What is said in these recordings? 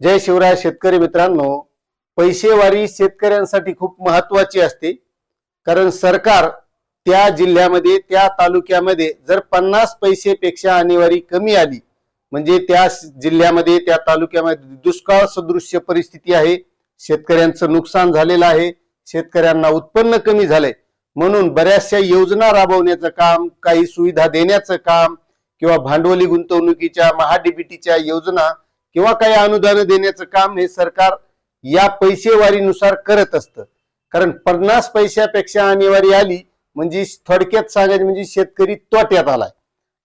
जय शिवराय शेतकरी मित्रांनो, पैसेवारी शेतकऱ्यांसाठी खूप महत्त्वाची असते। कारण सरकार त्या जिल्ह्यामध्ये त्या तालुक्यामध्ये जर 50 पैसेपेक्षा आणेवारी कमी आली म्हणजे त्या जिल्ह्यामध्ये त्या तालुक्यामध्ये दुष्काळ सदृश्य परिस्थिती आहे, शेतकऱ्यांचं नुकसान झालेलं आहे, शेतकऱ्यांना उत्पन्न कमी झालंय, म्हणून बऱ्याचशा योजना राबवण्याचं काम, काही सुविधा देण्याचं काम किंवा भांडवली गुंतवणुकीच्या महाडीबीटीच्या योजना किंवा काही अनुदान देण्याचं काम हे सरकार या पैसेवारीनुसार करत असतं। कारण 50 पैशापेक्षा आणेवारी आली म्हणजे थोडक्यात सांगायचं म्हणजे शेतकरी तोट्यात आलाय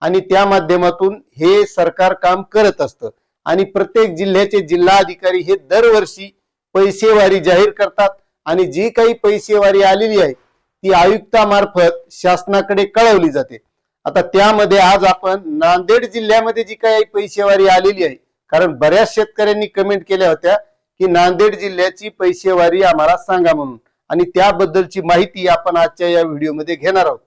आणि त्या माध्यमातून हे सरकार काम करत असतं। आणि प्रत्येक जिल्ह्याचे जिल्हा अधिकारी हे दरवर्षी पैसेवारी जाहीर करतात आणि जी काही पैसेवारी आलेली आहे ती आयुक्तामार्फत शासनाकडे कळवली जाते। आता त्यामध्ये आज आपण नांदेड जिल्ह्यामध्ये जी काही पैसेवारी आलेली आहे, कारण बऱ्याच शेतकऱ्यांनी कमेंट केल्या होत्या की नांदेड जिल्ह्याची पैसेवारी आम्हाला सांगा म्हणून, आणि त्याबद्दलची माहिती आपण आजच्या या व्हिडिओमध्ये घेणार आहोत।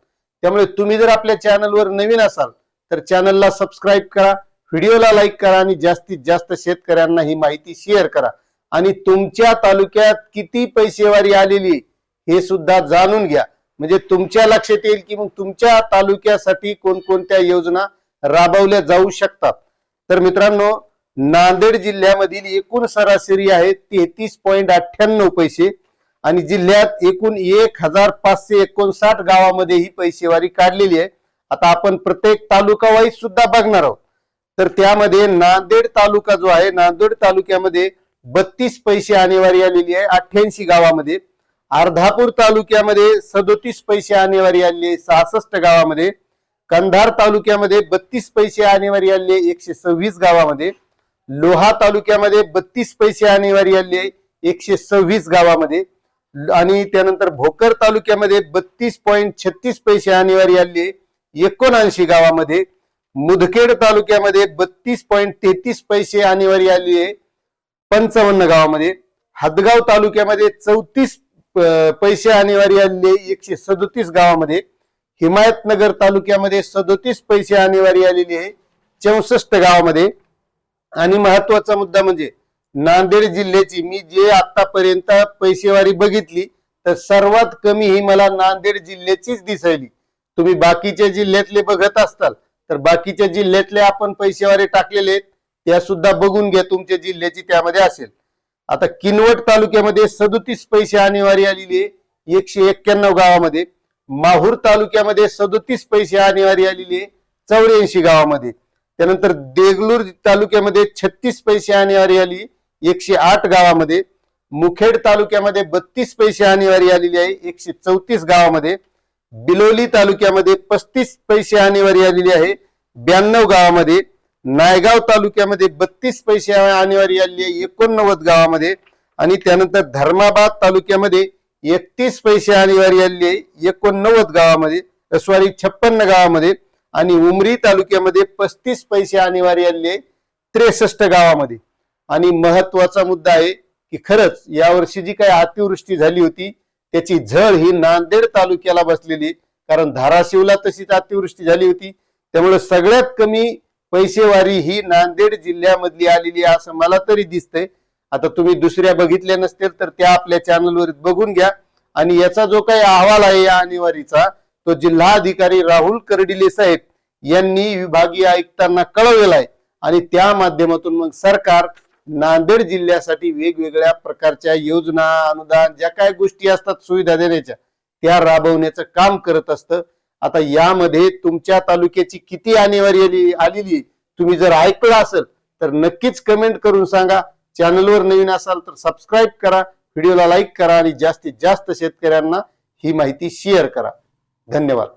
त्यामुळे तुम्ही जर आपल्या चॅनलवर नवीन असाल तर चॅनलला सबस्क्राईब करा, व्हिडिओला लाईक करा आणि जास्तीत जास्त शेतकऱ्यांना ही माहिती शेअर करा। आणि तुमच्या तालुक्यात किती पैसेवारी आलेली हे सुद्धा जाणून घ्या, म्हणजे तुमच्या लक्षात येईल की मग तुमच्या तालुक्यासाठी कोणकोणत्या योजना राबवल्या जाऊ शकतात। तर मित्रांनो, नांदेड जिल्ह्यामधील एकूण सरासरी आहे 33.98 पैसे आणि जिल्ह्यात एकूण 1559 गावामध्ये ही पैसेवारी काढलेली आहे। आता आपण प्रत्येक तालुका वाईज सुद्धा बघणार आहोत। तर त्यामध्ये नांदेड तालुका जो आहे, नांदेड तालुक्यामध्ये 32 पैसे आणेवारी आलेली आहे 88 गावामध्ये। अर्धापूर तालुक्यामध्ये 37 पैसे आणेवारी आलेली आहे 66 गावामध्ये। कंधार तालुक्यामध्ये 32 पैसे आणेवारी आलेली आहे 126 गावामध्ये। लोहा तालुक्यामध्ये 32 पैसे आणेवारी आलेली आहे 126 गावामध्ये। आणि त्यानंतर भोकर तालुक्यामध्ये 32.36 पैसे आणेवारी आलेली आहे 79 गावामध्ये। मुदखेड तालुक्यामध्ये 32.33 पैसे आणेवारी आलेली आहे 55 गावामध्ये। हदगाव तालुक्यामध्ये 34 पैसे आणेवारी आलेली आहे 137 गावामध्ये। हिमायतनगर तालुक्यामध्ये 37 पैसे आणेवारी आलेली आहे 64 गावामध्ये। आणि महत्वाचा मुद्दा म्हणजे नांदेड जिल्ह्याची मी जे आतापर्यंत पैसेवारी बघितली तर सर्वात कमी ही मला नांदेड जिल्ह्याचीच दिसायली। तुम्ही बाकीच्या जिल्ह्यातले बघत असताल तर बाकीच्या जिल्ह्यातले आपण पैसेवारी टाकलेले आहेत त्या सुद्धा बघून घ्या, तुमच्या जिल्ह्याची त्यामध्ये असेल। आता किनवट तालुक्यामध्ये 37 पैसे आणेवारी आलेली आहे 191 गावामध्ये। माहूर तालुक्यामध्ये 37 पैसे आणेवारी आलेली आहे 84 गावामध्ये। त्यानंतर देगलूर तालुक्यामध्ये 36 पैसे आणेवारी आली 108 गावामध्ये। मुखेड तालुक्यामध्ये 32 पैसे आणेवारी आलेली आहे 134 गावामध्ये। बिलोली तालुक्यामध्ये 35 पैसे आणेवारी आलेली आहे 92 गावामध्ये। नायगाव तालुक्यामध्ये 32 पैसे आणेवारी आलेली आहे 89 गावामध्ये। आणि त्यानंतर धर्माबाद तालुक्यामध्ये 31 पैसे आणेवारी आलेली आहे 89 गावामध्ये, 56 गावामध्ये। आणि उमरी तालुक्यामध्ये 35 पैसे आणेवारी आलेली आहे 63 गावामध्ये। आणि महत्वाचा मुद्दा आहे की खरंच यावर्षी जी काही अतिवृष्टी झाली होती त्याची झळ ही नांदेड तालुक्याला बसलेली, कारण धाराशिवला तशीच अतिवृष्टी झाली होती। त्यामुळे सगळ्यात कमी पैसेवारी ही नांदेड जिल्ह्यामधली आलेली असं मला तरी दिसतंय। आता तुम्ही दुसऱ्या बघितल्या नसतील तर त्या आपल्या चॅनलवर बघून घ्या। आणि याचा जो काही अहवाल आहे या आणेवारीचा तो जिल्हा अधिकारी राहुल कर्डिले साहेब यांनी विभागीय आयुक्तांना कळवलेला आहे आणि त्या माध्यमातून मग सरकार नांदेड जिल्ह्यासाठी वेगवेगळ्या प्रकारच्या योजना, अनुदान, ज्या काही गोष्टी असतात सुविधा देण्याच्या त्या राबवण्याचं काम करत असतं। आता यामध्ये तुमच्या तालुक्याची किती आणेवारी आलेली तुम्ही जर ऐकलं असेल तर नक्कीच कमेंट करून सांगा। चॅनलवर नवीन असाल तर सबस्क्राईब करा, व्हिडिओला लाईक करा आणि जास्तीत जास्त शेतकऱ्यांना ही माहिती शेअर करा। धन्यवाद।